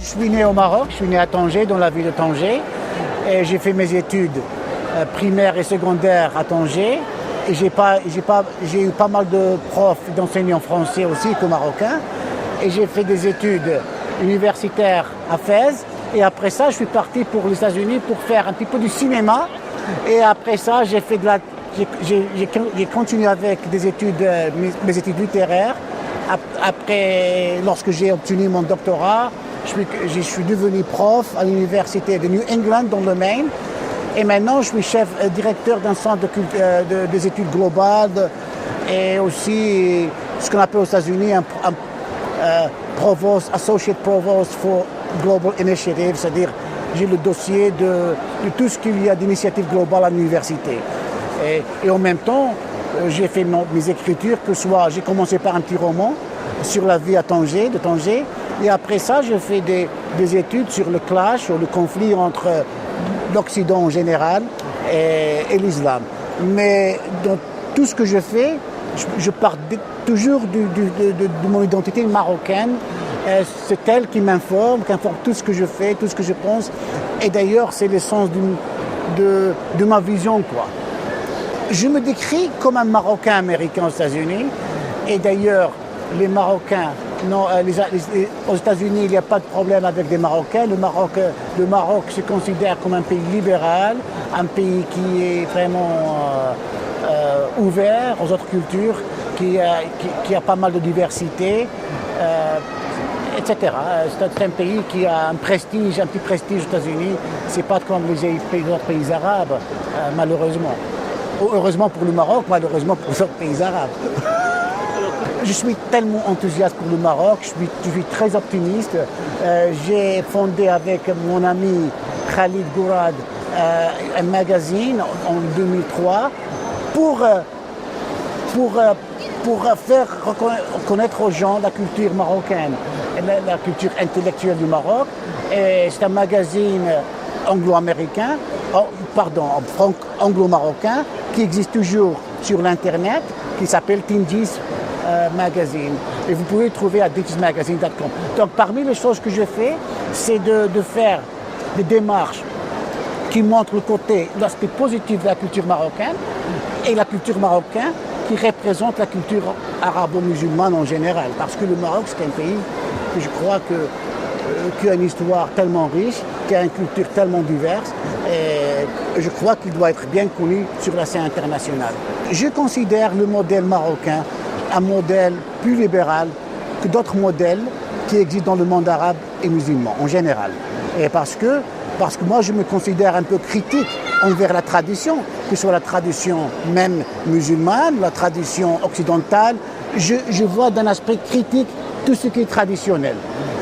suis né au Maroc, je suis né à Tanger, dans la ville de Tanger. Et j'ai fait mes études primaires et secondaires à Tanger. Et j'ai eu pas mal de profs d'enseignants français aussi que marocains. Et j'ai fait des études universitaires à Fès. Et après ça, je suis parti pour les États-Unis pour faire un petit peu du cinéma. Et après ça, j'ai continué avec des études, mes études littéraires. Après, lorsque j'ai obtenu mon doctorat, je suis devenu prof à l'université de New England dans le Maine. Et maintenant, je suis directeur d'un centre des études globales et aussi ce qu'on appelle aux États-Unis un provost, associate provost for global initiative, c'est-à-dire j'ai le dossier de tout ce qu'il y a d'initiatives globales à l'université. Et en même temps, j'ai fait mes écritures, j'ai commencé par un petit roman sur la vie de Tanger, et après ça, j'ai fait des études sur le clash ou le conflit entre l'Occident en général et l'islam. Mais dans tout ce que je fais, je pars toujours de mon identité marocaine. C'est elle qui m'informe, qui informe tout ce que je fais, tout ce que je pense. Et d'ailleurs, c'est l'essence de ma vision, quoi. Je me décris comme un Marocain américain aux États-Unis. Et d'ailleurs, les Marocains, aux États-Unis, il n'y a pas de problème avec des Marocains. Le Maroc se considère comme un pays libéral, un pays qui est vraiment ouvert aux autres cultures, qui a pas mal de diversité, etc. C'est un pays qui a un petit prestige aux États-Unis. C'est pas comme les autres pays arabes, malheureusement. Heureusement pour le Maroc, malheureusement pour les autres pays arabes. Je suis tellement enthousiaste pour le Maroc, je suis très optimiste. J'ai fondé avec mon ami Khalid Gourad un magazine en 2003 pour faire reconnaître aux gens la culture marocaine, la culture intellectuelle du Maroc. Et c'est un magazine anglo-américain, anglo-marocain, qui existe toujours sur l'Internet, qui s'appelle Tindis Magazine. Et vous pouvez le trouver à tindismagazine.com. Donc parmi les choses que je fais, c'est de faire des démarches qui montrent l'aspect positif de la culture marocaine et la culture marocaine qui représente la culture arabo-musulmane en général. Parce que le Maroc, c'est un pays que je crois qui a une histoire tellement riche, qui a une culture tellement diverse, et je crois qu'il doit être bien connu sur la scène internationale. Je considère le modèle marocain un modèle plus libéral que d'autres modèles qui existent dans le monde arabe et musulman en général. Et parce que moi je me considère un peu critique envers la tradition, que ce soit la tradition même musulmane, la tradition occidentale. Je vois d'un aspect critique tout ce qui est traditionnel.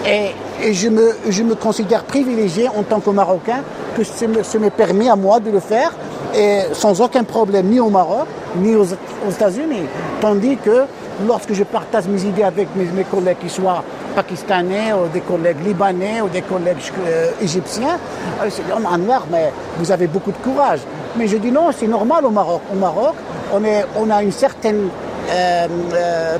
Et je me considère privilégié en tant que Marocain que ça me permet à moi de le faire et sans aucun problème ni au Maroc ni aux États-Unis. Tandis que lorsque je partage mes idées avec mes collègues qui soient pakistanais ou des collègues libanais ou des collègues égyptiens, ils se disent « Anwar, mais vous avez beaucoup de courage ». Mais je dis non, c'est normal au Maroc. Au Maroc, on a une certaine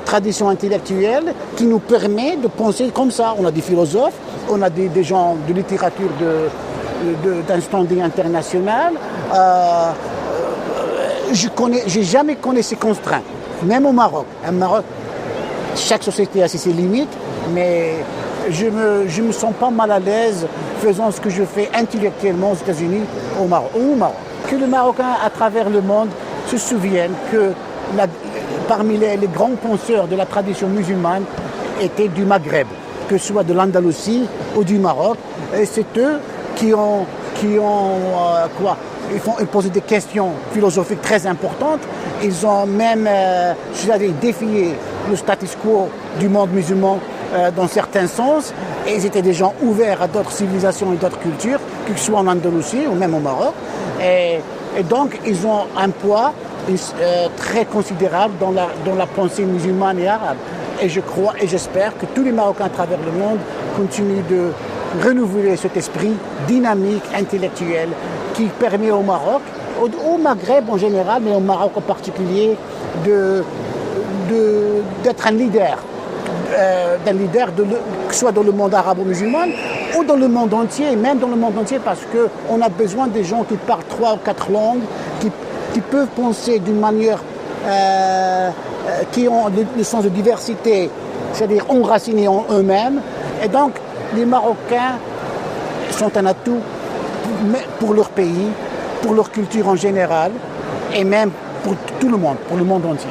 tradition intellectuelle qui nous permet de penser comme ça. On a des philosophes, on a des gens de littérature d'un standing international. J'ai jamais connu ces contraintes, même au Maroc. Au Maroc, chaque société a ses limites, mais je me sens pas mal à l'aise faisant ce que je fais intellectuellement aux États-Unis ou au Maroc. Que les Marocains à travers le monde se souviennent que parmi les grands penseurs de la tradition musulmane étaient du Maghreb, que ce soit de l'Andalousie ou du Maroc. Et c'est eux qui ont ils posent des questions philosophiques très importantes. Ils ont même défié le status quo du monde musulman dans certains sens. Et ils étaient des gens ouverts à d'autres civilisations et d'autres cultures, que ce soit en Andalousie ou même au Maroc. Et donc, ils ont un poids très considérable dans la pensée musulmane et arabe. Et je crois et j'espère que tous les Marocains à travers le monde continuent de renouveler cet esprit dynamique, intellectuel, qui permet au Maroc, au Maghreb en général, mais au Maroc en particulier, d'être un leader, que ce soit dans le monde arabo-musulman ou dans le monde entier, même dans le monde entier, parce qu'on a besoin des gens qui parlent 3 ou 4 langues, qui peuvent penser d'une manière, qui ont le sens de diversité, c'est-à-dire enracinés en eux-mêmes. Et donc, les Marocains sont un atout pour leur pays, pour leur culture en général, et même pour tout le monde entier.